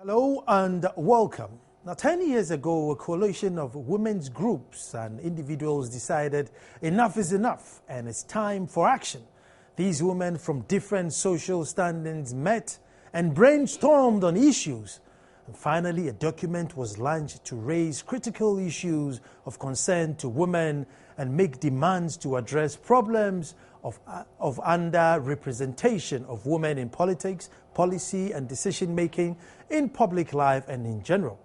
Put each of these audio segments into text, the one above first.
Hello and welcome. Now, 10 years ago, a coalition of women's groups and individuals decided enough is enough and it's time for action. These women from different social standings met and brainstormed on issues. And finally, a document was launched to raise critical issues of concern to women and make demands to address problems of underrepresentation of women in politics, policy and decision-making, in public life and in general.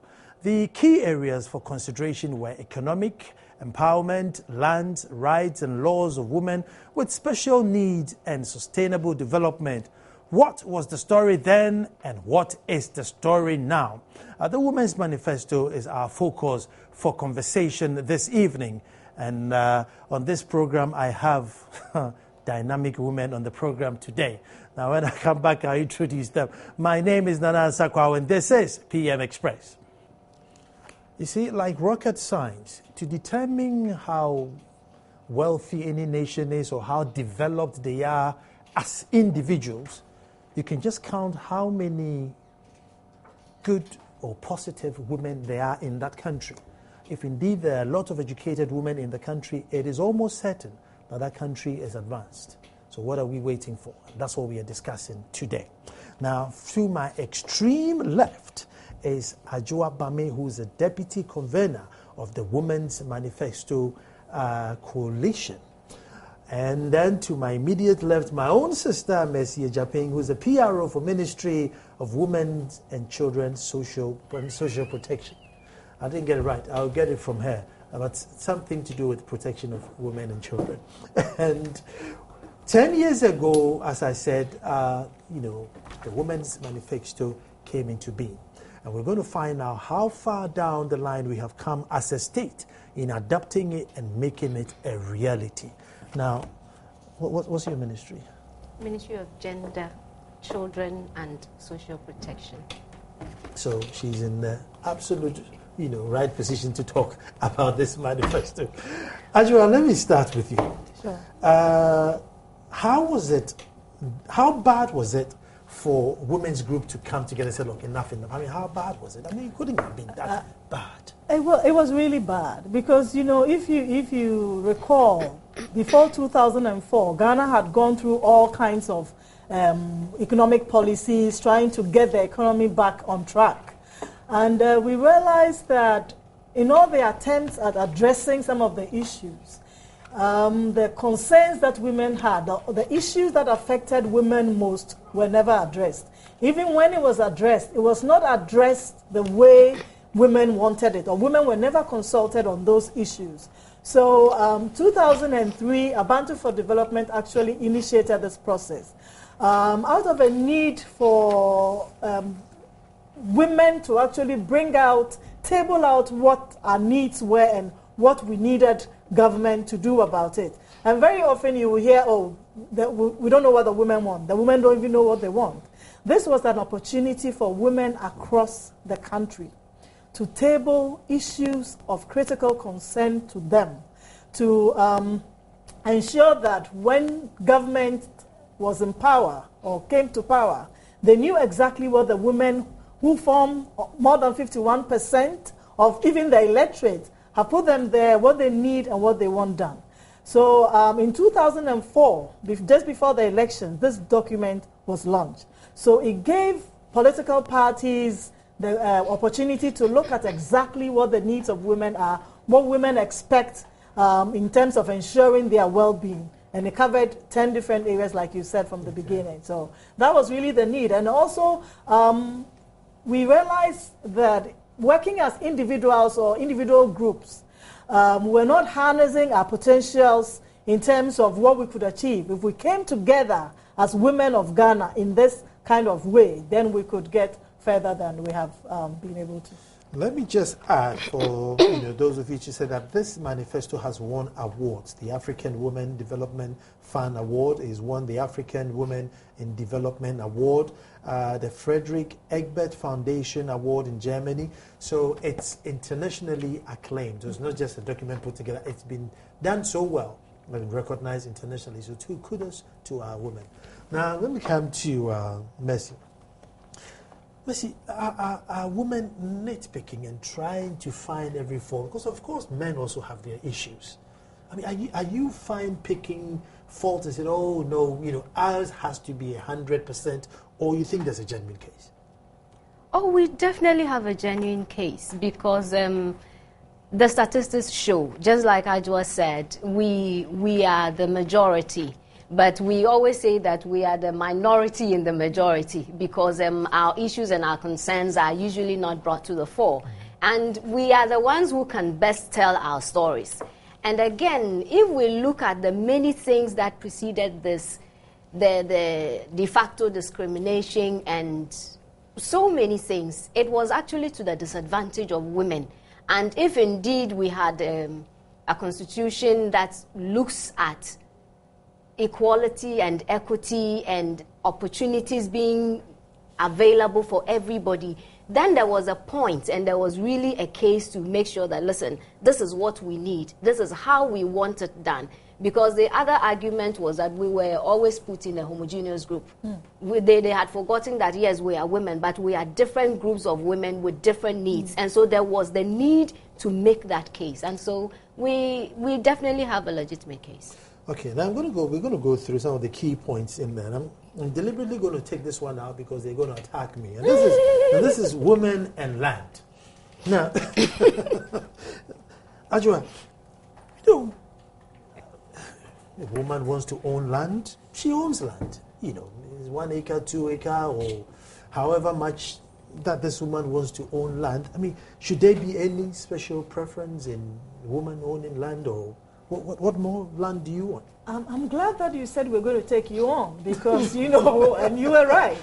The key areas for consideration were economic empowerment, land, rights and laws of women with special needs and sustainable development. What was the story then and what is the story now? The Women's Manifesto is our focus for conversation this evening. And on this program, I have dynamic women on the program today. Now, when I come back, I'll introduce them. My name is Nana Sakwa, and this is PM Express. You see, like rocket science, to determine how wealthy any nation is or how developed they are as individuals, you can just count how many good or positive women there are in that country. If indeed there are a lot of educated women in the country, it is almost certain that that country is advanced. So what are we waiting for? That's what we are discussing today. Now, to my extreme left is Ajua Bame, who is the deputy convener of the Women's Manifesto Coalition. And then to my immediate left, my own sister, Mercy Japing, who is the PRO for Ministry of Women and Children Social Protection. I didn't get it right. I'll get it from her. But something to do with protection of women and children. And 10 years ago, as I said, the Women's Manifesto came into being. And we're going to find out how far down the line we have come as a state in adapting it and making it a reality. Now, what's your ministry? Ministry of Gender, Children and Social Protection. So she's in the absolute right position to talk about this manifesto. Ajua, let me start with you. Sure. How bad was it for women's group to come together and say, look, enough. I mean, how bad was it? I mean, it couldn't have been that bad. It was really bad because, if you recall, before 2004, Ghana had gone through all kinds of economic policies, trying to get the economy back on track. And we realized that in all the attempts at addressing some of the issues, the concerns that women had, the issues that affected women most were never addressed. Even when it was addressed, it was not addressed the way women wanted it, or women were never consulted on those issues. So 2003, Abantu for Development actually initiated this process out of a need for women to actually table out what our needs were and what we needed government to do about it. And very often you will hear, we don't know what the women want. The women don't even know what they want. This was an opportunity for women across the country to table issues of critical concern to them, to ensure that when government was in power or came to power, they knew exactly what the women who form more than 51% of even the electorate have put them there, what they need and what they want done. So in 2004, just before the elections, this document was launched. So it gave political parties the opportunity to look at exactly what the needs of women are, what women expect in terms of ensuring their well-being. And it covered 10 different areas, like you said from the beginning. So that was really the need. And also, we realized that working as individuals or individual groups, we're not harnessing our potentials in terms of what we could achieve. If we came together as women of Ghana in this kind of way, then we could get further than we have been able to. Let me just add for those of you who said that this manifesto has won awards. The African Women Development Fund Award is won, the African Women in Development Award, the Frederick Egbert Foundation Award in Germany. So it's internationally acclaimed. So it's not just a document put together. It's been done so well and recognized internationally. So kudos to our women. Now let me come to Mercy. see, are women nitpicking and trying to find every fault? Because of course men also have their issues. I mean, are you fine picking faults and saying, oh no, ours has to be 100%, or you think there's a genuine case? Oh, we definitely have a genuine case because the statistics show, just like Ajwa said, we are the majority. But we always say that we are the minority in the majority because our issues and our concerns are usually not brought to the fore. And we are the ones who can best tell our stories. And again, if we look at the many things that preceded this, the de facto discrimination and so many things, it was actually to the disadvantage of women. And if indeed we had a constitution that looks at equality and equity and opportunities being available for everybody, then there was a point and there was really a case to make sure that, listen, this is what we need. This is how we want it done. Because the other argument was that we were always put in a homogeneous group. They had forgotten that, yes, we are women, but we are different groups of women with different needs. And so there was the need to make that case. And so we definitely have a legitimate case. Okay, now we're going to go through some of the key points in there. I'm deliberately going to take this one out because they're going to attack me. And this is women and land. Now, Ajwa, if a woman wants to own land, she owns land. It's 1 acre, 2 acre, or however much that this woman wants to own land. I mean, should there be any special preference in woman owning land, or what more land do you want? I'm glad that you said we're going to take you on because, and you were right.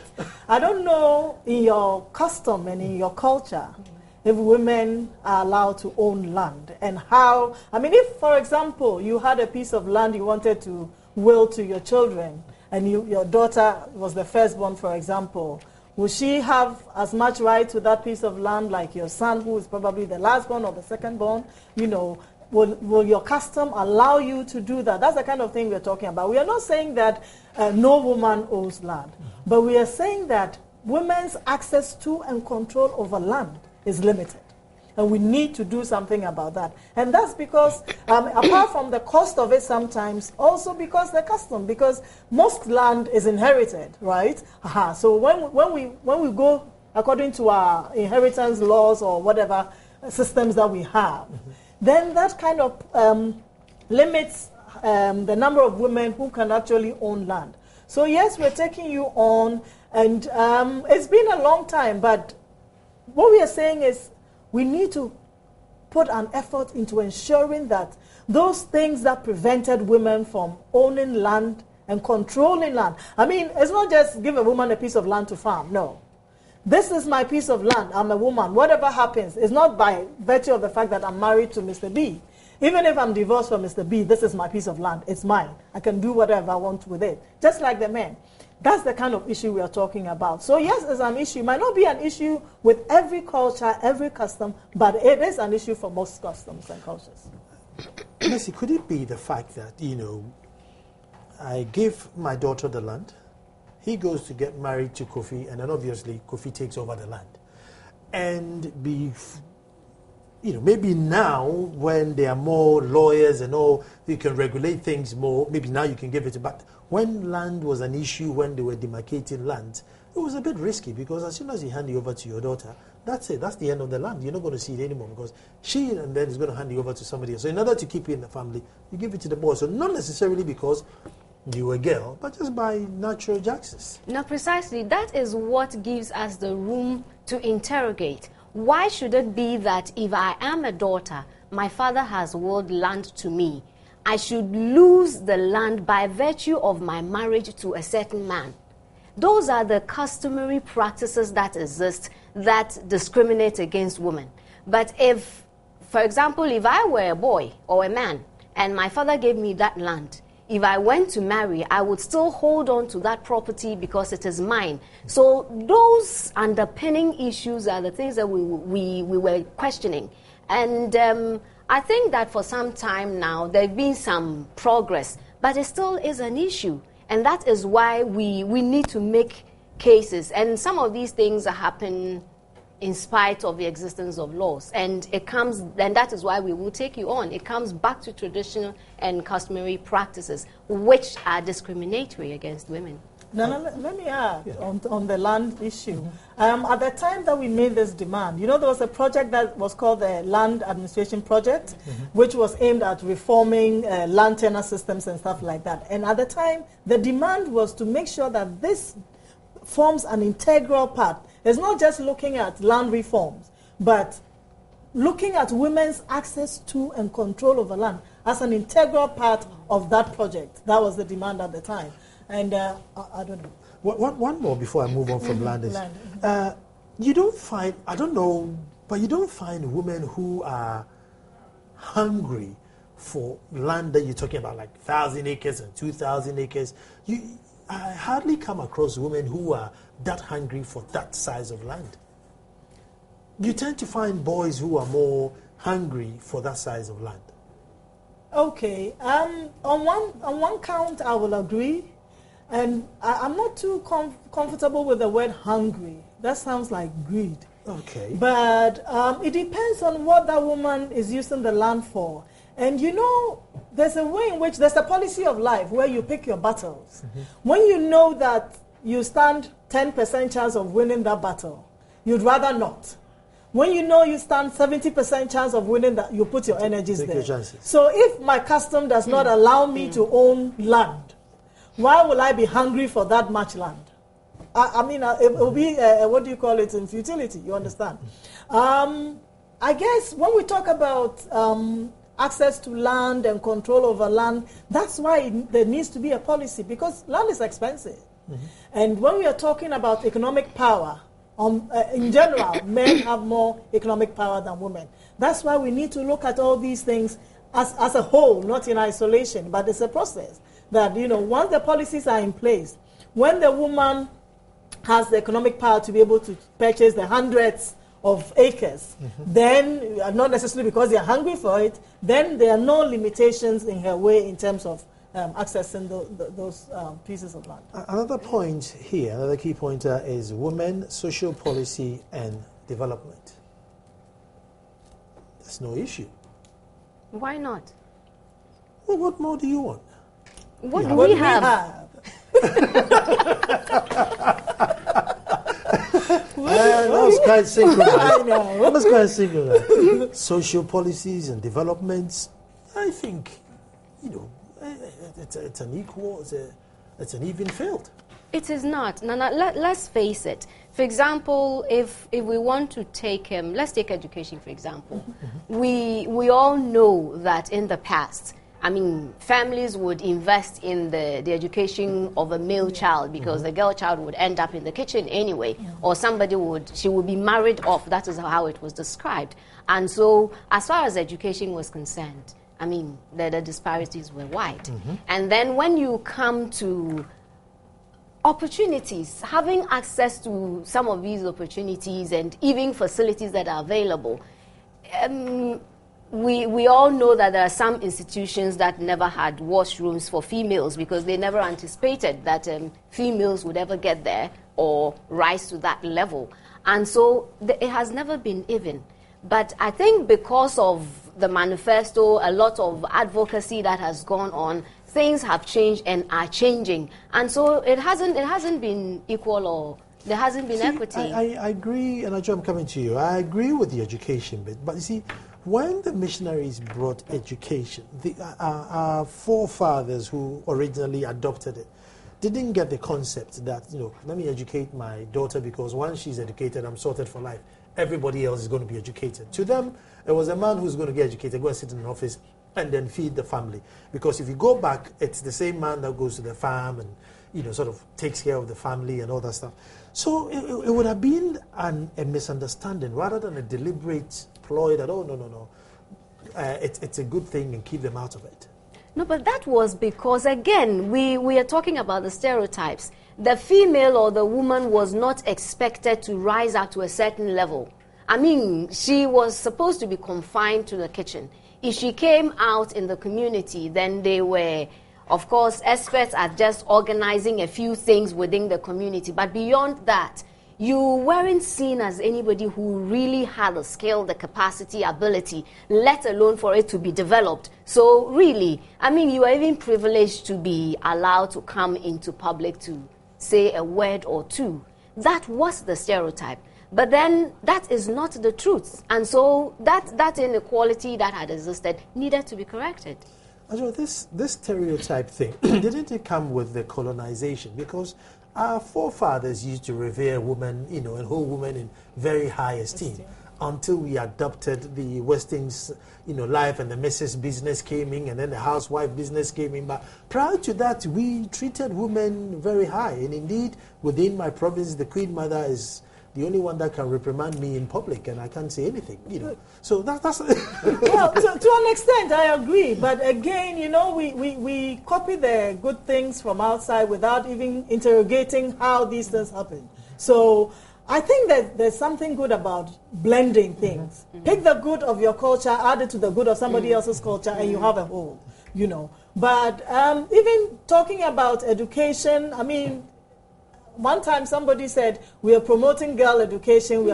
I don't know in your custom and in your culture if women are allowed to own land and how. I mean, if, for example, you had a piece of land you wanted to will to your children and your daughter was the firstborn, for example, will she have as much right to that piece of land like your son, who is probably the lastborn or the secondborn? Will your custom allow you to do that? That's the kind of thing we're talking about. We are not saying that no woman owns land, but we are saying that women's access to and control over land is limited. And we need to do something about that. And that's because, apart from the cost of it sometimes, also because the custom, because most land is inherited, right? So when we go according to our inheritance laws or whatever systems that we have, then that kind of limits the number of women who can actually own land. So yes, we're taking you on, and it's been a long time, but what we are saying is we need to put an effort into ensuring that those things that prevented women from owning land and controlling land. I mean, it's not just give a woman a piece of land to farm, no. This is my piece of land. I'm a woman. Whatever happens, it's not by virtue of the fact that I'm married to Mr. B. Even if I'm divorced from Mr. B, this is my piece of land. It's mine. I can do whatever I want with it. Just like the men. That's the kind of issue we are talking about. So yes, it's an issue. It might not be an issue with every culture, every custom, but it is an issue for most customs and cultures. Messi, could it be the fact that, I give my daughter the land, he goes to get married to Kofi, and then obviously Kofi takes over the land. And maybe now when there are more lawyers and all, you can regulate things more, maybe now you can give it to, but when land was an issue, when they were demarcating land, it was a bit risky because as soon as you hand it over to your daughter, that's it, that's the end of the land. You're not going to see it anymore because she and then is going to hand it over to somebody else. So in order to keep it in the family, you give it to the boy. So not necessarily because you were a girl, but just by natural justice. No, precisely. That is what gives us the room to interrogate. Why should it be that if I am a daughter, my father has willed land to me, I should lose the land by virtue of my marriage to a certain man? Those are the customary practices that exist that discriminate against women. But if, for example, if I were a boy or a man and my father gave me that land, if I went to marry, I would still hold on to that property because it is mine. So those underpinning issues are the things that we were questioning. And I think that for some time now, there has been some progress, but it still is an issue. And that is why we need to make cases, and some of these things happen in spite of the existence of laws, and that is why we will take you on. It comes back to traditional and customary practices, which are discriminatory against women. Now, let me add on the land issue. At the time that we made this demand, there was a project that was called the Land Administration Project, which was aimed at reforming land tenure systems and stuff like that. And at the time, the demand was to make sure that this forms an integral part. It's not just looking at land reforms, but looking at women's access to and control over land as an integral part of that project. That was the demand at the time. And I don't know. One more before I move on from land is, you don't find, I don't know, but you don't find women who are hungry for land that you're talking about, like 1,000 acres and 2,000 acres. I hardly come across women who are that hungry for that size of land. You tend to find boys who are more hungry for that size of land. Okay. On one count, I will agree. And I'm not too comfortable with the word hungry. That sounds like greed. Okay. But it depends on what that woman is using the land for. And there's a way in which there's a policy of life where you pick your battles. When you know that you stand 10% chance of winning that battle, you'd rather not. When you know you stand 70% chance of winning that, you put your energies there. So if my custom does not allow me to own land, why will I be hungry for that much land? I mean, it will be, what do you call it, in futility, you understand? I guess when we talk about access to land and control over land, that's why there needs to be a policy, because land is expensive. And when we are talking about economic power, in general, men have more economic power than women. That's why we need to look at all these things as a whole, not in isolation, but it's a process. That, once the policies are in place, when the woman has the economic power to be able to purchase the hundreds of acres, then, not necessarily because they are hungry for it, then there are no limitations in her way in terms of accessing those pieces of land. Another point here, another key pointer is women, social policy and development. There's no issue. Why not? Well, what more do you want? What do we have? That was quite synchronized. That was quite synchronized. Social policies and developments, I think, it's an equal, it's an even field. It is not. Nana, let's face it. For example, if we want to take, let's take education, for example. We all know that in the past, families would invest in the education of a male child because the girl child would end up in the kitchen anyway, or she would be married off. That is how it was described. And so, as far as education was concerned, the disparities were wide. And then when you come to opportunities, having access to some of these opportunities and even facilities that are available, we all know that there are some institutions that never had washrooms for females because they never anticipated that females would ever get there or rise to that level. And so it has never been even. But I think because of the manifesto, a lot of advocacy that has gone on, things have changed and are changing. And so it hasn't been equal, or there hasn't been equity. I agree, and I'm coming to you. I agree with the education bit. But you see, when the missionaries brought education, our forefathers who originally adopted it didn't get the concept that, let me educate my daughter because once she's educated, I'm sorted for life. Everybody else is going to be educated. To them, it was a man who's going to get educated, go and sit in an office, and then feed the family. Because if you go back, it's the same man that goes to the farm and, sort of takes care of the family and all that stuff. So it would have been a misunderstanding rather than a deliberate ploy that, no, it's a good thing and keep them out of it. No, but that was because, again, we are talking about the stereotypes. The female or the woman was not expected to rise up to a certain level. She was supposed to be confined to the kitchen. If she came out in the community, then they were Of course, experts are just organizing a few things within the community. But beyond that, you weren't seen as anybody who really had the skill, the capacity, ability, let alone for it to be developed. So really, I mean, you are even privileged to be allowed to come into public to say a word or two. That was the stereotype. But then that is not the truth. And so that inequality that had existed needed to be corrected. This stereotype thing, didn't it come with the colonization? Because our forefathers used to revere women, and hold women in very high esteem until we adopted the Western's, life, and the Mrs. business came in, and then the housewife business came in. But prior to that, we treated women very high. And indeed, within my province, the Queen Mother is the only one that can reprimand me in public, and I can't say anything, So that's... Well, to an extent, I agree. But again, we copy the good things from outside without even interrogating how these things happen. So I think that there's something good about blending things. Pick the good of your culture, add it to the good of somebody else's culture, and you have a whole, But even talking about education, I mean, one time somebody said we are promoting girl education, we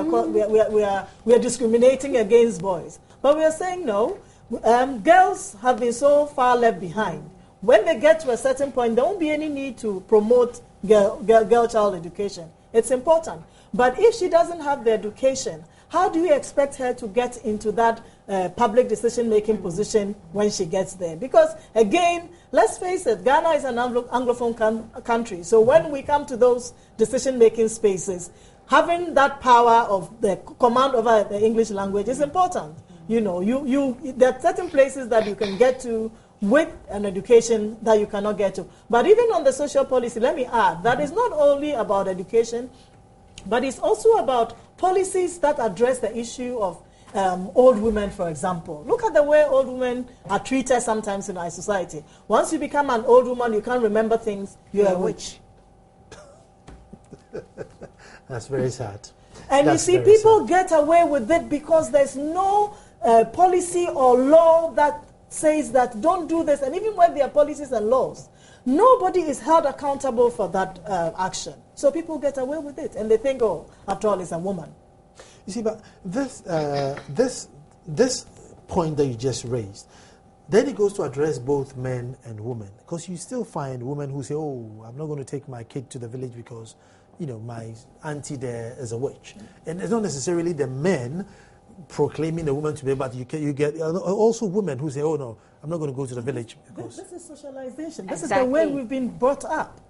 are discriminating against boys. But we are saying no. Girls have been so far left behind. When they get to a certain point, there won't be any need to promote girl child education. It's important. But if she doesn't have the education, how do you expect her to get into that public decision-making position when she gets there? Because, again, let's face it, Ghana is an Anglophone country. So when we come to those decision-making spaces, having that power of the command over the English language is important. There are certain places that you can get to with an education that you cannot get to. But even on the social policy, let me add, that is not only about education, but it's also about policies that address the issue of old women, for example. Look at the way old women are treated sometimes in our society. Once you become an old woman, you can't remember things, you're a witch. That's very sad. And you see, people get away with it because there's no policy or law that says that don't do this. And even when there are policies and laws, nobody is held accountable for that action. So people get away with it, and they think, oh, after all, it's a woman. You see, but this point that you just raised, then it goes to address both men and women. Because you still find women who say, oh, I'm not going to take my kid to the village because, my auntie there is a witch. And it's not necessarily the men proclaiming the woman to be, but you get also women who say, oh, no, I'm not going to go to the village. Because this is socialization. This is the way we've been brought up.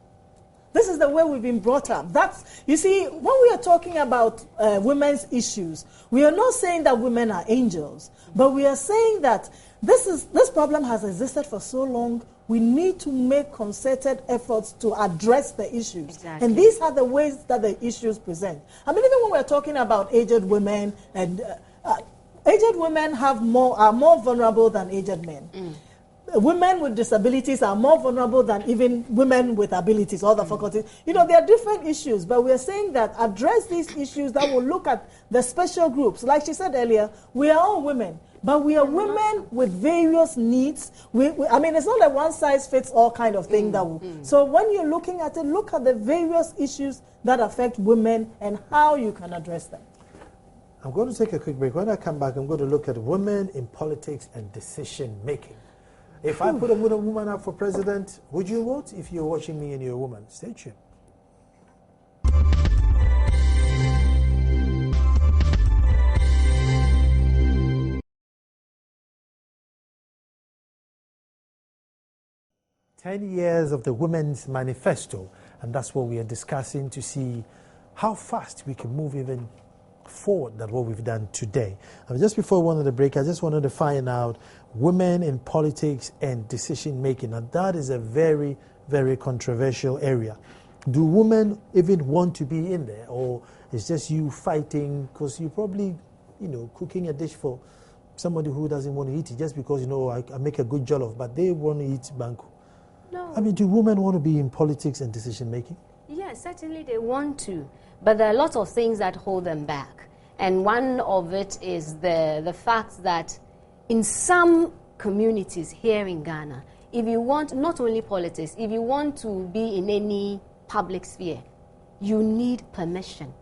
This is the way we've been brought up. You see, when we are talking about women's issues, we are not saying that women are angels, but we are saying that this problem has existed for so long. We need to make concerted efforts to address the issues. Exactly. And these are the ways that the issues present. I mean, even when we're talking about aged women, and aged women are more vulnerable than aged men. Women with disabilities are more vulnerable than even women with abilities, other faculties. There are different issues, but we are saying that address these issues that will look at the special groups. Like she said earlier, we are all women, but we are women with various needs. I mean, it's not a one-size-fits-all kind of thing. So when you're looking at it, look at the various issues that affect women and how you can address them. I'm going to take a quick break. When I come back, I'm going to look at women in politics and decision-making. If I put a woman up for president, would you vote? If you're watching me and you're a woman, stay tuned. "10 years of the Women's Manifesto," and that's what we are discussing to see how fast we can move even forward than what we've done today. And just before we went on the break, I just wanted to find out women in politics and decision making, and that is a very, very controversial area. Do women even want to be in there, or it's just you fighting because you probably, cooking a dish for somebody who doesn't want to eat it just because I make a good jollof, but they want to eat banku? No. I mean, do women want to be in politics and decision making? Yes, certainly they want to, but there are lots of things that hold them back. And one of it is the fact that in some communities here in Ghana, if you want, not only politics, if you want to be in any public sphere, you need permission.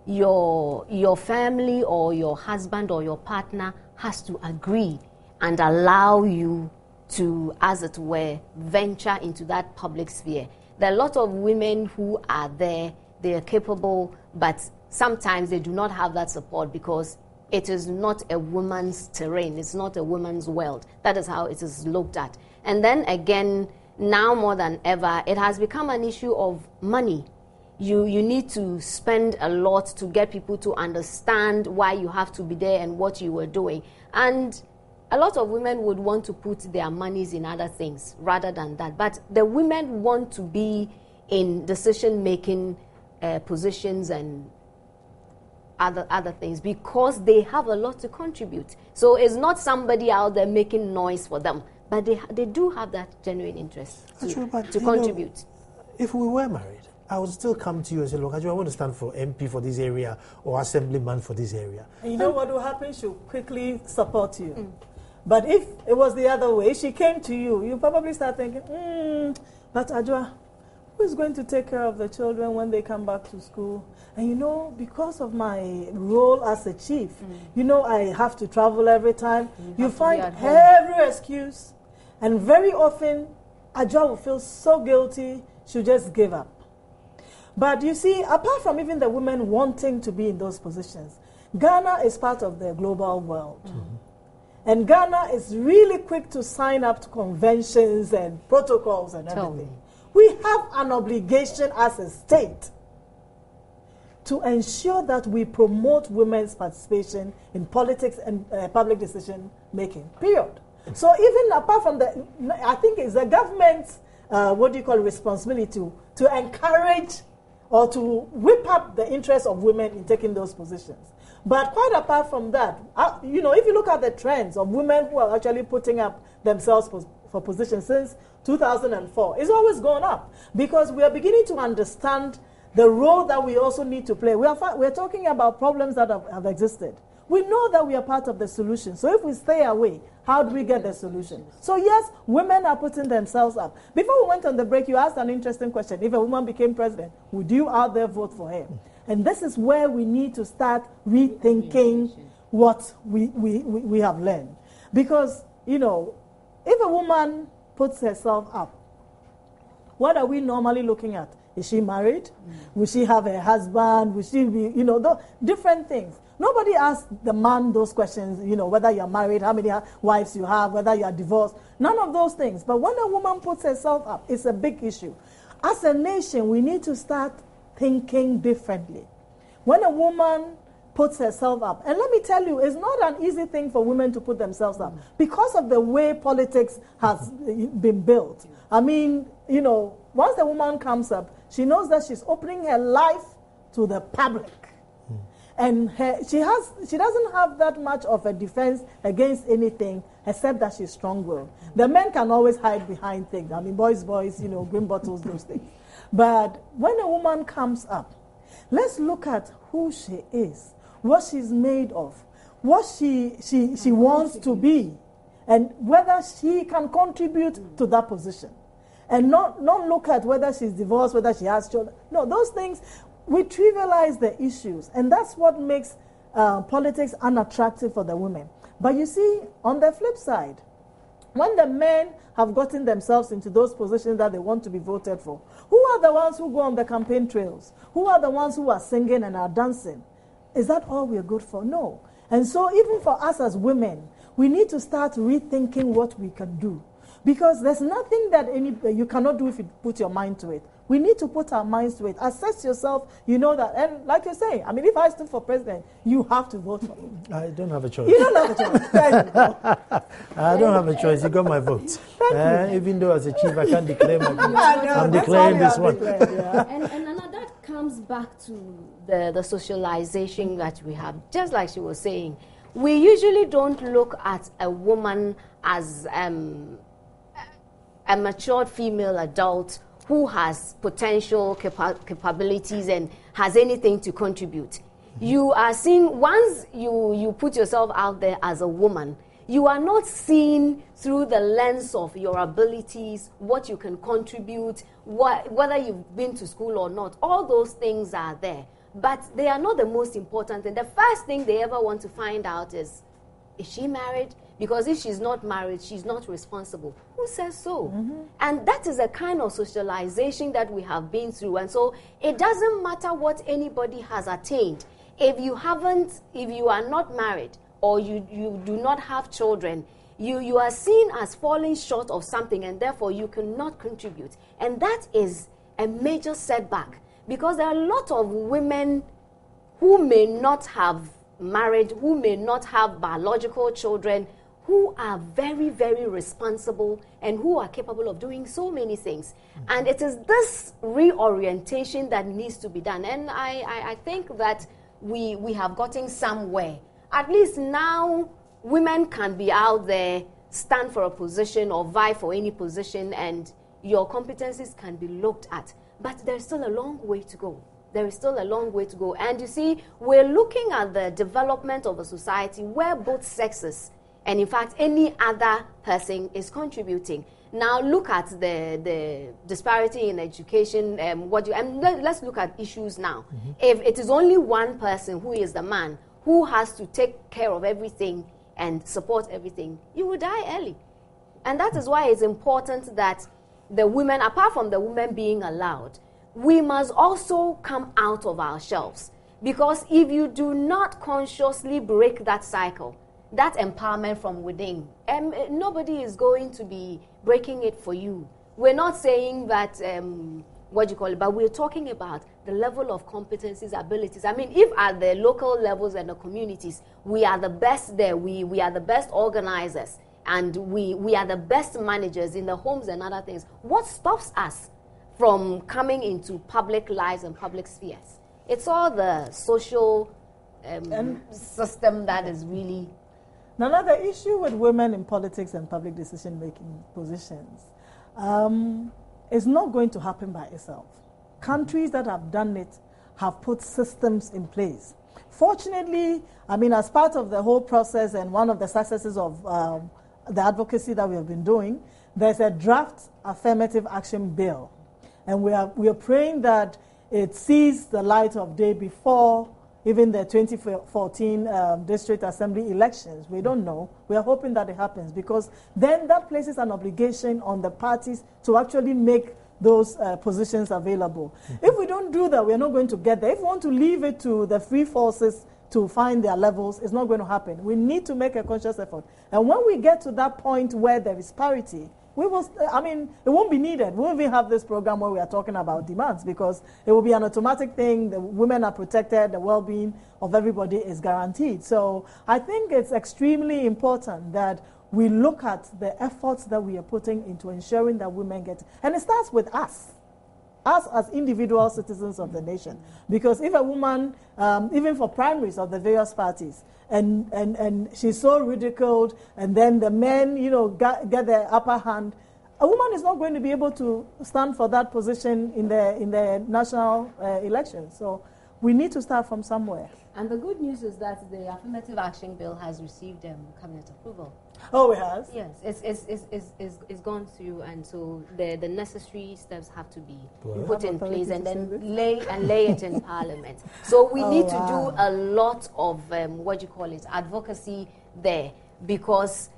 Your family or your husband or your partner has to agree and allow you to, as it were, venture into that public sphere. There are a lot of women who are there, they are capable, but sometimes they do not have that support because it is not a woman's terrain, it's not a woman's world. That is how it is looked at. And then again, now more than ever, it has become an issue of money. You need to spend a lot to get people to understand why you have to be there and what you were doing. And a lot of women would want to put their monies in other things rather than that. But the women want to be in decision-making positions and other things because they have a lot to contribute. So it's not somebody out there making noise for them, but they do have that genuine interest to contribute. If we were married, I would still come to you and say, look, I want to stand for MP for this area or assemblyman for this area. And you know what will happen? She'll quickly support you. But if it was the other way, she came to you, you probably start thinking, but Ajwa, who is going to take care of the children when they come back to school? And you know, because of my role as a chief, you know, I have to travel every time. You find every excuse. And very often, Ajwa will feel so guilty, she'll just give up. But you see, apart from even the women wanting to be in those positions, Ghana is part of the global world. And Ghana is really quick to sign up to conventions and protocols and everything. We have an obligation as a state to ensure that we promote women's participation in politics and public decision making, period. So even apart from the, I think it's the government's, responsibility to encourage or to whip up the interest of women in taking those positions. But quite apart from that, you know, if you look at the trends of women who are actually putting up themselves for positions since 2004, it's always gone up because we are beginning to understand the role that we also need to play. We're talking about problems that have existed. We know that we are part of the solution. So if we stay away, how do we get the solution? So yes, women are putting themselves up. Before we went on the break, you asked an interesting question. If a woman became president, would you out there vote for her? And this is where we need to start rethinking what we have learned. Because, you know, if a woman puts herself up, what are we normally looking at? Is she married? Will she have a husband? Will she be, you know, different things. Nobody asks the man those questions, you know, whether you're married, how many wives you have, whether you're divorced. None of those things. But when a woman puts herself up, it's a big issue. As a nation, we need to start thinking differently. When a woman puts herself up, and let me tell you, it's not an easy thing for women to put themselves up because of the way politics has been built. I mean, you know, once the woman comes up, she knows that she's opening her life to the public. And she doesn't have that much of a defense against anything except that she's strong-willed. The men can always hide behind things. I mean, boys, you know, green bottles, those things. But when a woman comes up, let's look at who she is, what she's made of, what she wants to be, and whether she can contribute to that position. And not look at whether she's divorced, whether she has children. No, those things, we trivialize the issues. And that's what makes politics unattractive for the women. But you see, on the flip side, when the men have gotten themselves into those positions that they want to be voted for, who are the ones who go on the campaign trails? Who are the ones who are singing and are dancing? Is that all we're good for? No. And so even for us as women, we need to start rethinking what we can do. Because there's nothing that you cannot do if you put your mind to it. We need to put our minds to it. Assess yourself, you know that. And like you say, I mean, if I stood for president, you have to vote for me. I don't have a choice. You don't have a choice. I don't have a choice. You got my vote. Even though as a chief, I can't declare my vote. I'm declaring this one. And that comes back to the socialization that we have. Just like she was saying, we usually don't look at a woman as a matured female adult who has potential capabilities and has anything to contribute. You are seeing, once you put yourself out there as a woman, You are not seen through the lens of your abilities, what you can contribute, whether you've been to school or not. All those things are there. But they are not the most important thing. The first thing they ever want to find out is she married? Because if she's not married, she's not responsible. Who says so? And that is a kind of socialization that we have been through. And so it doesn't matter what anybody has attained. If you are not married or you do not have children, you are seen as falling short of something, and therefore you cannot contribute. And that is a major setback, because there are a lot of women who may not have married, who may not have biological children, who are very, very responsible and who are capable of doing so many things. And it is this reorientation that needs to be done. And I think that we have gotten somewhere. At least now, women can be out there, stand for a position or vie for any position, and your competencies can be looked at. But there's still a long way to go. There is still a long way to go. And you see, we're looking at the development of a society where both sexes, and in fact, any other person is contributing. Now, look at the disparity in education. Let's look at issues now. If it is only one person who is the man who has to take care of everything and support everything, you will die early. And that is why it's important that the women, apart from the women being allowed, we must also come out of our shelves. Because if you do not consciously break that cycle, that empowerment from within, nobody is going to be breaking it for you. We're not saying that, but we're talking about the level of competencies, abilities. I mean, if at the local levels and the communities, we are the best there, we are the best organizers, and we are the best managers in the homes and other things, what stops us from coming into public lives and public spheres? It's all the social system that is really... Another issue with women in politics and public decision-making positions is not going to happen by itself. Countries that have done it have put systems in place. Fortunately, I mean, as part of the whole process and one of the successes of the advocacy that we have been doing, there's a draft affirmative action bill. And we are praying that it sees the light of day before even the 2014 District Assembly elections. We don't know. We are hoping that it happens, because then that places an obligation on the parties to actually make those positions available. If we don't do that, we're not going to get there. If we want to leave it to the free forces to find their levels, it's not going to happen. We need to make a conscious effort. And when we get to that point where there is parity, we will, I mean, it won't be needed. We won't even have this program where we are talking about demands, because it will be an automatic thing. The women are protected. The well-being of everybody is guaranteed. So I think it's extremely important that we look at the efforts that we are putting into ensuring that women get, and it starts with us as individual citizens of the nation. Because if a woman, even for primaries of the various parties, and she's so ridiculed, and then the men, get the upper hand, a woman is not going to be able to stand for that position in the national elections. So we need to start from somewhere. And the good news is that the affirmative action bill has received cabinet approval. Oh, it has? Yes, it's gone through, and so the necessary steps have to be put in place, and then lay it in Parliament. So we need to do a lot of advocacy there, because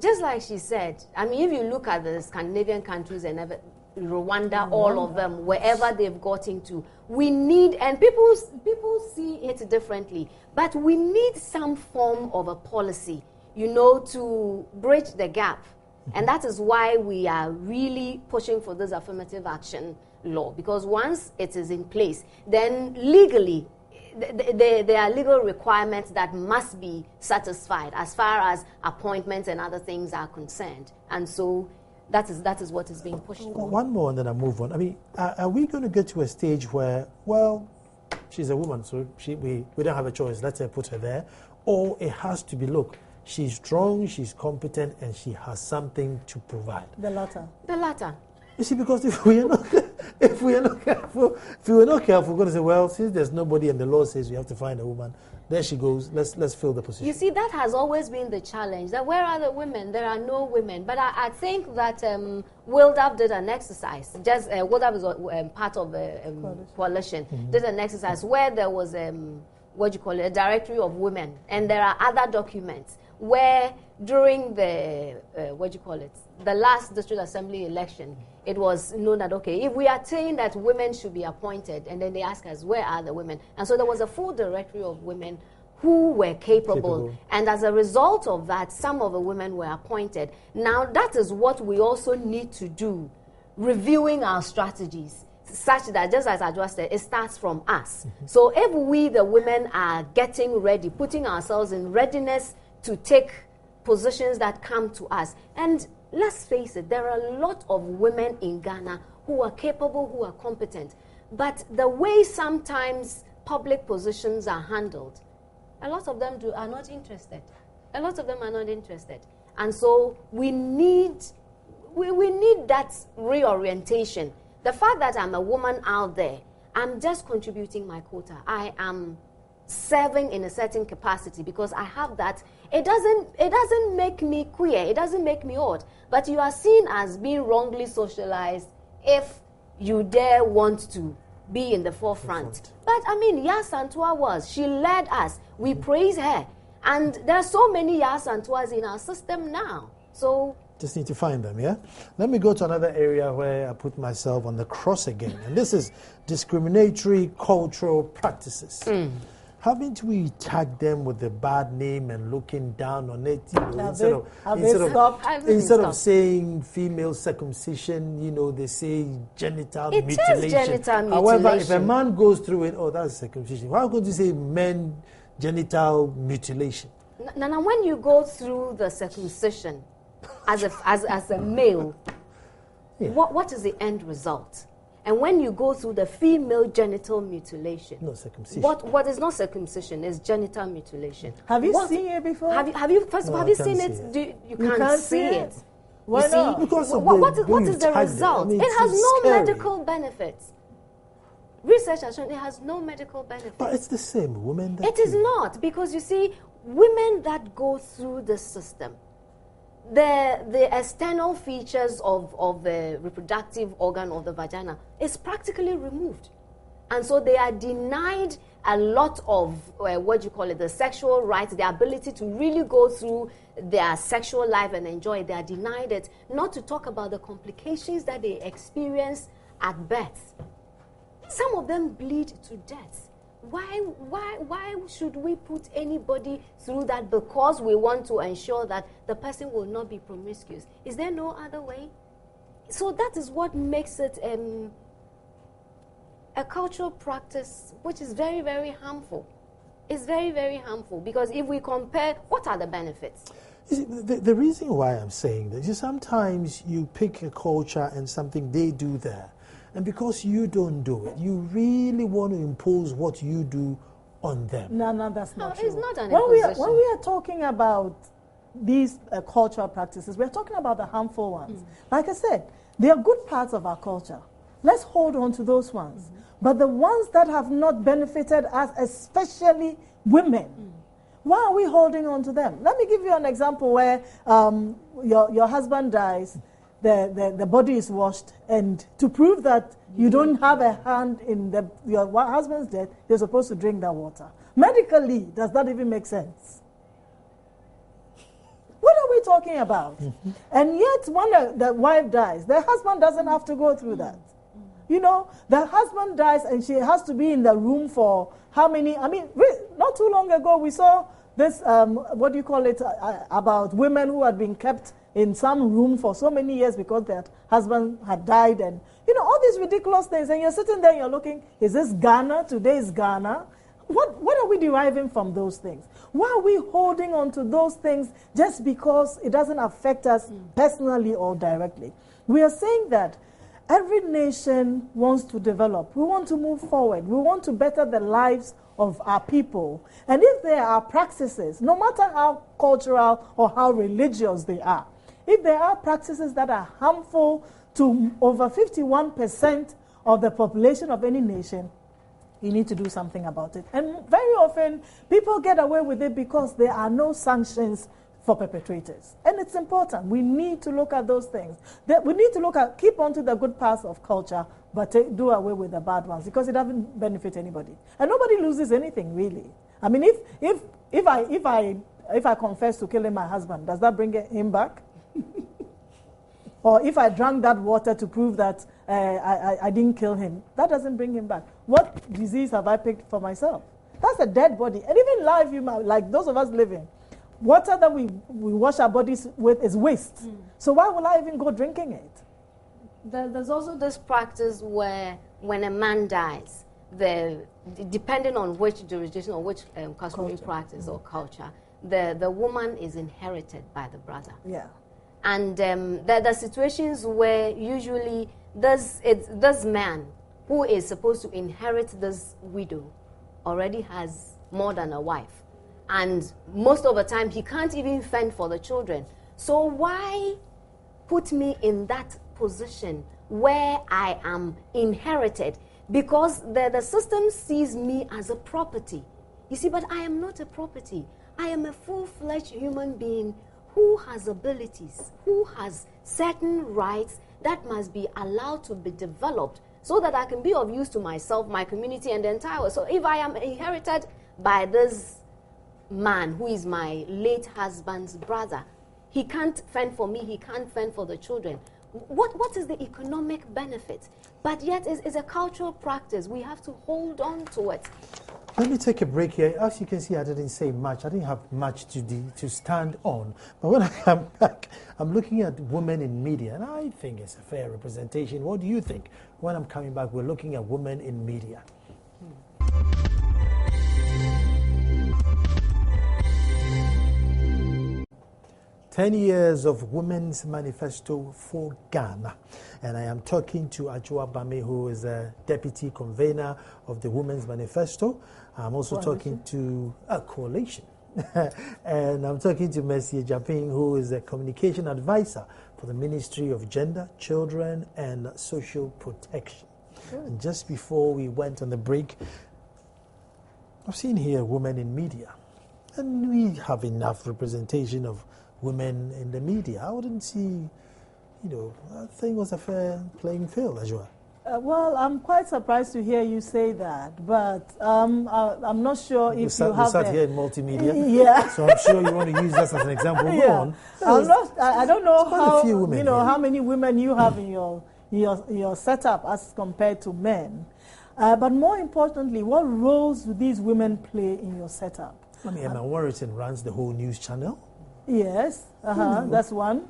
just like she said, I mean, if you look at the Scandinavian countries and Rwanda, all of them, wherever they've got into, we need, and people see it differently, but we need some form of a policy, to bridge the gap. And that is why we are really pushing for this affirmative action law, because once it is in place, then legally, there are legal requirements that must be satisfied as far as appointments and other things are concerned. And so that is what is being pushed for. One more and then I move on. I mean, are we going to get to a stage where, well, she's a woman, so we don't have a choice, let's put her there, or it has to be, look, she's strong, she's competent, and she has something to provide? The latter. The latter. You see, because if we are not careful, we're going to say, well, since there's nobody and the law says we have to find a woman, There she goes. Let's fill the position. You see, that has always been the challenge. That where are the women? There are no women. But I think that Wildap did an exercise. Just Wildap is part of the coalition. Did an exercise where there was a directory of women, and there are other documents where during the the last district assembly election, it was known that, okay, if we are saying that women should be appointed, and then they ask us, where are the women? And so there was a full directory of women who were capable. And as a result of that, some of the women were appointed. Now, that is what we also need to do, reviewing our strategies, such that, just as I just said, it starts from us. So if we, the women, are getting ready, putting ourselves in readiness to take positions that come to us, and let's face it, there are a lot of women in Ghana who are capable, who are competent. But the way sometimes public positions are handled, a lot of them are not interested. A lot of them are not interested. And so we need that reorientation. The fact that I'm a woman out there, I'm just contributing my quota. I am serving in a certain capacity because I have that. It doesn't make me queer. It doesn't make me odd. But you are seen as being wrongly socialized if you dare want to be in the forefront. But I mean, Ya Santua was. She led us. We praise her. And there are so many Ya Santuas in our system now. So just need to find them, yeah? Let me go to another area where I put myself on the cross again. And this is discriminatory cultural practices. Haven't we tagged them with a bad name and looking down on it? You know, instead of saying female circumcision, you know, they say genital mutilation. It is genital mutilation. However, if a man goes through it, oh, that's circumcision. Why could you say men genital mutilation? Now, when you go through the circumcision as a male, what is the end result? And when you go through the female genital mutilation, no circumcision. What is not circumcision is genital mutilation. Have you seen it before? Have you first of all, have you seen it? You can't see it. Why not? Because what is the result? It has no scary. medical benefits. Research has shown it has no medical benefits. But it's the same, women. It is not, because you see, women that go through the system, the external features of the reproductive organ of the vagina is practically removed. And so they are denied a lot of, the sexual rights, the ability to really go through their sexual life and enjoy it. They are denied it, not to talk about the complications that they experience at birth. Some of them bleed to death. Why should we put anybody through that because we want to ensure that the person will not be promiscuous? Is there no other way? So that is what makes it a cultural practice which is very, very harmful. It's very, very harmful because if we compare, what are the benefits? You see, the reason why I'm saying this is sometimes you pick a culture and something they do there. And because you don't do it, you really want to impose what you do on them. No, that's not true. It's not an imposition. When we are talking about these cultural practices, we're talking about the harmful ones. Like I said, they are good parts of our culture. Let's hold on to those ones. But the ones that have not benefited us, especially women, why are we holding on to them? Let me give you an example where your husband dies, the body is washed, and to prove that you don't have a hand in your husband's death, you're supposed to drink that water. Medically, does that even make sense? What are we talking about? And yet, when the wife dies, the husband doesn't have to go through that. You know, the husband dies and she has to be in the room for how many? I mean, not too long ago, we saw this, about women who had been kept in some room for so many years because their husband had died, and you know, all these ridiculous things, and you're sitting there and you're looking, is this Ghana? Today's Ghana? What are we deriving from those things? Why are we holding on to those things just because it doesn't affect us personally or directly? We are saying that every nation wants to develop. We want to move forward. We want to better the lives of our people. And if there are practices, no matter how cultural or how religious they are, if there are practices that are harmful to over 51% of the population of any nation, You need to do something about it. And very often, people get away with it because there are no sanctions for perpetrators. And it's important. We need to look at those things. We need to keep on to the good parts of culture, but do away with the bad ones, because it doesn't benefit anybody. And nobody loses anything, really. I mean, if I confess to killing my husband, does that bring him back? Or if I drank that water to prove that I didn't kill him, that doesn't bring him back. What disease have I picked for myself? That's a dead body. And even live, like those of us living, water that we wash our bodies with is waste. So why will I even go drinking it? There's also this practice where when a man dies, depending on which jurisdiction or which customary practice or culture, the woman is inherited by the brother. Yeah. And there are situations where usually this man who is supposed to inherit this widow already has more than a wife. And most of the time, he can't even fend for the children. So why put me in that position where I am inherited? Because the system sees me as a property. You see, but I am not a property. I am a full-fledged human being who has abilities, who has certain rights that must be allowed to be developed so that I can be of use to myself, my community, and the entire world. So if I am inherited by this man who is my late husband's brother, he can't fend for me, he can't fend for the children. What is the economic benefit? But yet it's a cultural practice. We have to hold on to it. Let me take a break here. As you can see, I didn't say much. I didn't have much to stand on. But when I come back, I'm looking at women in media, and I think it's a fair representation. What do you think? When I'm coming back, we're looking at women in media. 10 years of Women's Manifesto for Ghana. And I am talking to Ajua Bame, who is a deputy convener of the Women's Manifesto. I'm also talking to a coalition. And I'm talking to Mercy Japing, who is a communication advisor for the Ministry of Gender, Children and Social Protection. And just before we went on the break, I've seen here women in media. And we have enough representation of women in the media. I wouldn't see, I think it was a fair playing field as well. Well, I'm quite surprised to hear you say that, but I'm not sure if you have... We sat here in multimedia, yeah. So I'm sure you want to use this as an example. Yeah. Go on. I don't know how, women how many women you have in your setup as compared to men. But more importantly, what roles do these women play in your setup? Emma Warrington runs the whole news channel. Yes, that's one.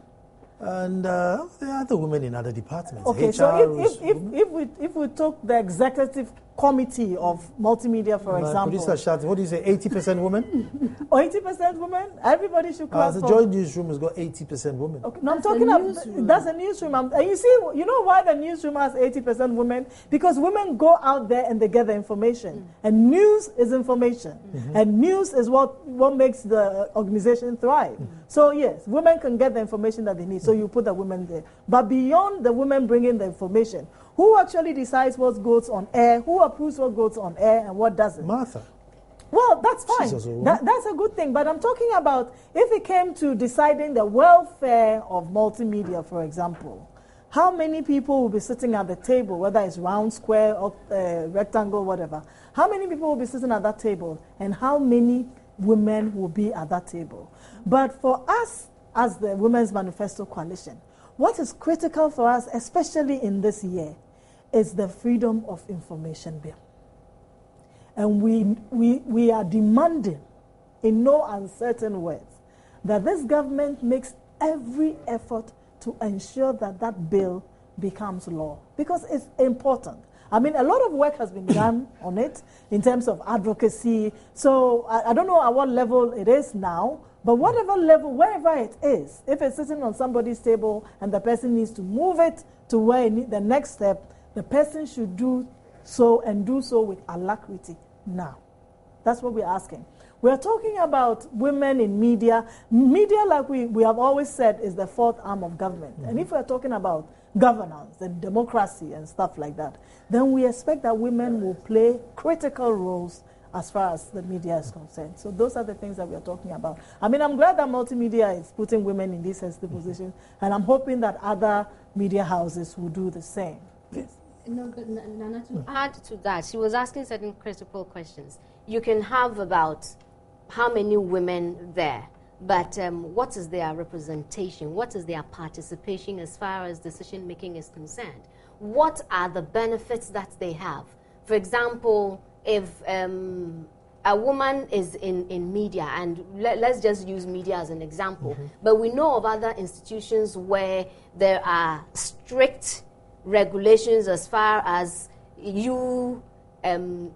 And there are other women in other departments. Okay, HR so if we took the executive committee of multimedia, for example. Producer Shat, what do you say, 80% women? 80% women? Everybody should clap the Joy Newsroom has got 80% women. Okay, no, I'm talking about, that's a newsroom. And you see, you know why the newsroom has 80% women? Because women go out there and they get the information. And news is information. And news is what makes the organization thrive. So yes, women can get the information that they need. So you put the women there. But beyond the women bringing the information, who actually decides what goes on air, who approves what goes on air and what doesn't? Martha. Well, that's fine. That's a good thing. But I'm talking about if it came to deciding the welfare of multimedia, for example, how many people will be sitting at the table, whether it's round, square, or rectangle, whatever. How many people will be sitting at that table and how many women will be at that table? But for us, as the Women's Manifesto Coalition, what is critical for us, especially in this year, is the Freedom of Information Bill. And we are demanding, in no uncertain words, that this government makes every effort to ensure that that bill becomes law. Because it's important. I mean, a lot of work has been done on it in terms of advocacy. So I don't know at what level it is now, but whatever level, wherever it is, if it's sitting on somebody's table and the person needs to move it to where the next step, the person should do so and do so with alacrity now. That's what we're asking. We're talking about women in media. Media, like we have always said, is the fourth arm of government. And if we're talking about governance and democracy and stuff like that, then we expect that women will play critical roles as far as the media is concerned. So those are the things that we are talking about. I mean, I'm glad that multimedia is putting women in these sensitive positions, and I'm hoping that other media houses will do the same. Yes. No, but Nana, to add to that, she was asking certain critical questions. You can have about how many women there, but what is their representation? What is their participation as far as decision-making is concerned? What are the benefits that they have? For example, if a woman is in media, and let's just use media as an example, but we know of other institutions where there are strict regulations as far as you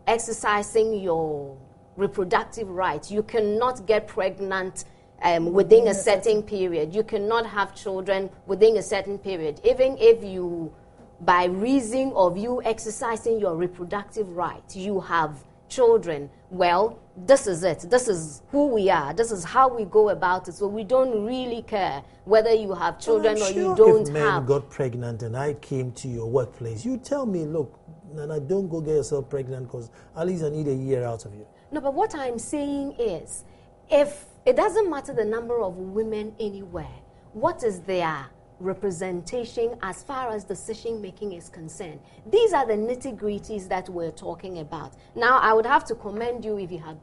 exercising your reproductive rights. You cannot get pregnant within a certain period. You cannot have children within a certain period. Even if you, by reason of you exercising your reproductive right, you have children, well, this is it. This is who we are. This is how we go about it. So we don't really care whether you have children or you don't if have. men got pregnant and I came to your workplace, you tell me, look, Nana, don't go get yourself pregnant because at least I need a year out of you. No, but what I'm saying is, if it doesn't matter the number of women anywhere, what is their representation as far as decision making is concerned? These are the nitty-gritties that we're talking about. Now, I would have to commend you if you had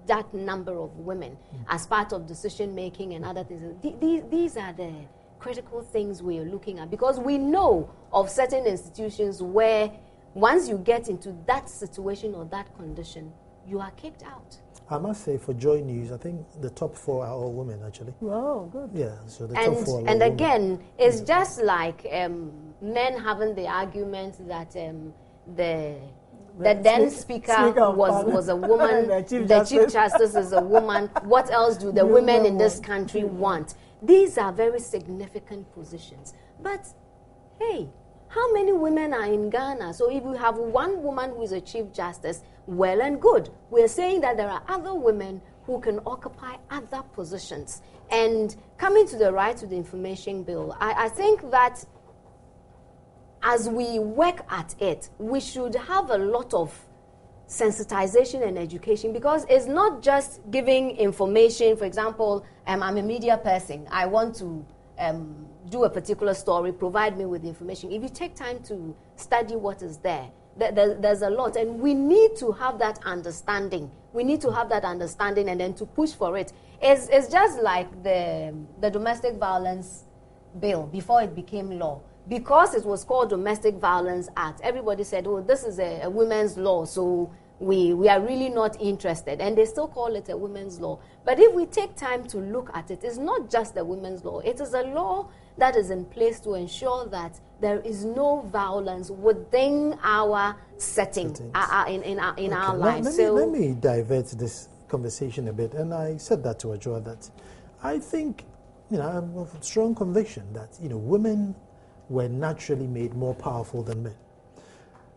that number of women as part of decision making and other things. These are the critical things we're looking at, because we know of certain institutions where once you get into that situation or that condition, you are kicked out. I must say, for Joy News, I think the top 4 are all women, actually. Wow, good. Yeah, so the top 4 are all and women. again, it's just like men having the argument that the then speaker was a woman, the chief justice is a woman. What else do the women in this country want? These are very significant positions. But, hey, how many women are in Ghana? So if we have one woman who is a chief justice, well and good. We're saying that there are other women who can occupy other positions. And coming to the right to the information bill, I think that as we work at it, we should have a lot of sensitization and education, because it's not just giving information. For example, I'm a media person. I want to do a particular story, provide me with the information. If you take time to study what is there, there's a lot, and we need to have that understanding. We need to have that understanding and then to push for it. It's just like the domestic violence bill before it became law. Because it was called Domestic Violence Act, everybody said, oh, this is a women's law, so we are really not interested. And they still call it a women's law. But if we take time to look at it, it's not just a women's law. It is a law that is in place to ensure that there is no violence within our settings. In our lives. Let me divert this conversation a bit. And I said that to Ajua, that I think, I'm of strong conviction that, women were naturally made more powerful than men.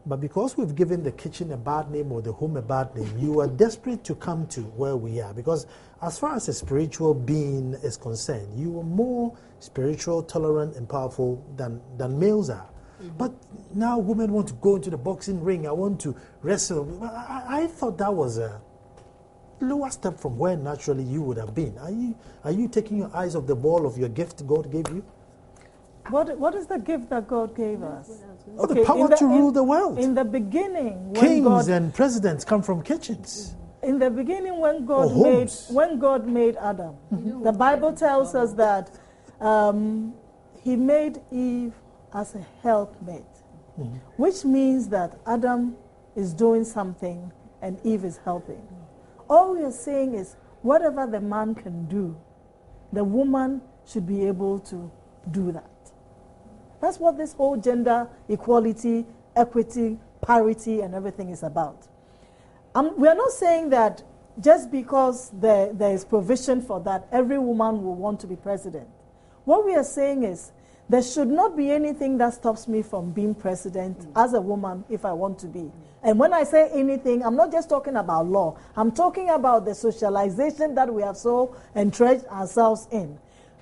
But because we've given the kitchen a bad name or the home a bad name, you are desperate to come to where we are. Because as far as a spiritual being is concerned, you are more spiritual, tolerant, and powerful than males are. But now women want to go into the boxing ring. I want to wrestle. I thought that was a lower step from where naturally you would have been. Are you taking your eyes off the ball of your gift God gave you? What is the gift that God gave us? The power to rule the world. In the beginning, when kings and presidents come from kitchens. In the beginning, when God made Adam, the Bible tells us that He made Eve as a helpmate, which means that Adam is doing something and Eve is helping. All we are saying is, whatever the man can do, the woman should be able to do that. That's what this whole gender equality, equity, parity, and everything is about. We are not saying that just because there is provision for that, every woman will want to be president. What we are saying is, there should not be anything that stops me from being president as a woman if I want to be. And when I say anything, I'm not just talking about law. I'm talking about the socialization that we have so entrenched ourselves in.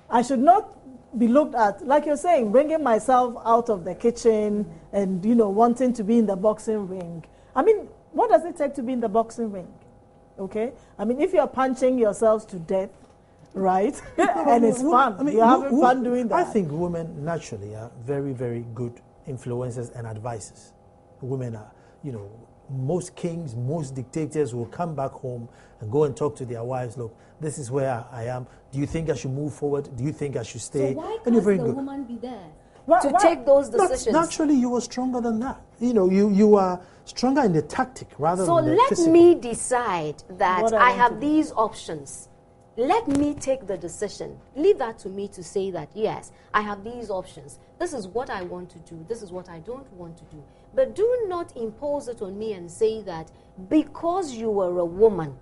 I should not be looked at, like you're saying, bringing myself out of the kitchen and, wanting to be in the boxing ring. I mean, what does it take to be in the boxing ring? Okay? I mean, if you're punching yourselves to death, right? And it's fun. I mean, you're having fun doing that. I think women naturally are very, very good influencers and advisors. Women are, most kings, most dictators will come back home and go and talk to their wives. Look, this is where I am. Do you think I should move forward? Do you think I should stay? So why can't the woman be there to Why? take those decisions? Naturally, you were stronger than that. You are stronger in the tactic rather than the physical. So let me decide that I have these options. Let me take the decision. Leave that to me to say that, yes, I have these options. This is what I want to do. This is what I don't want to do. But do not impose it on me and say that because you were a woman,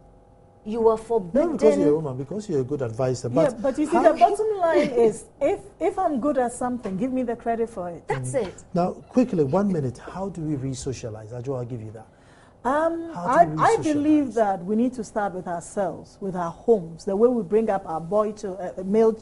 you were forbidden. Not because you're a woman, because you're a good advisor. But you see, the bottom line is, if I'm good at something, give me the credit for it. That's it. Now, quickly, 1 minute, how do we re-socialize? I'll give you that. I believe that we need to start with ourselves, with our homes, the way we bring up our male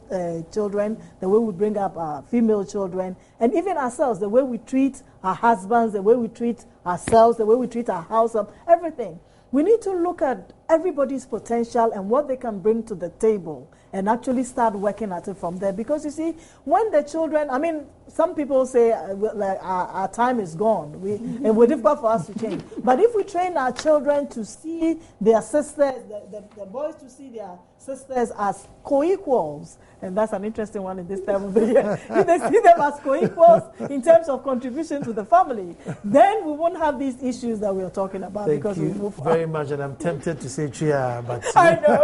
children, the way we bring up our female children, and even ourselves, the way we treat our husbands, the way we treat ourselves, the way we treat our house, everything. We need to look at everybody's potential and what they can bring to the table and actually start working at it from there. Because you see, when the children, I mean, some people say our time is gone. And it's difficult for us to change. But if we train our children to see their sisters, the boys to see their sisters as co-equals, and that's an interesting one in this time of the year. If they see them as co-equals in terms of contribution to the family, then we won't have these issues that we are talking about. Thank because you we move very much, and I'm tempted to say chia, but I know.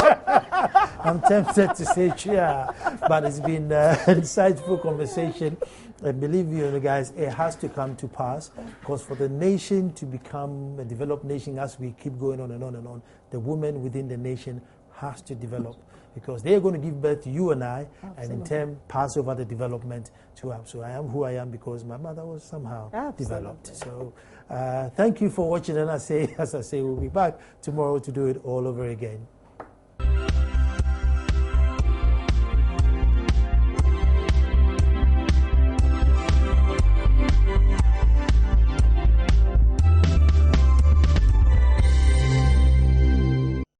I'm tempted to say chia, but it's been an insightful conversation. I believe you guys, it has to come to pass, because for the nation to become a developed nation, as we keep going on and on and on, the women within the nation has to develop, because they're going to give birth to you and I, and in turn pass over the development to us. So I am who I am because my mother was somehow developed. So thank you for watching, and as I say, we'll be back tomorrow to do it all over again.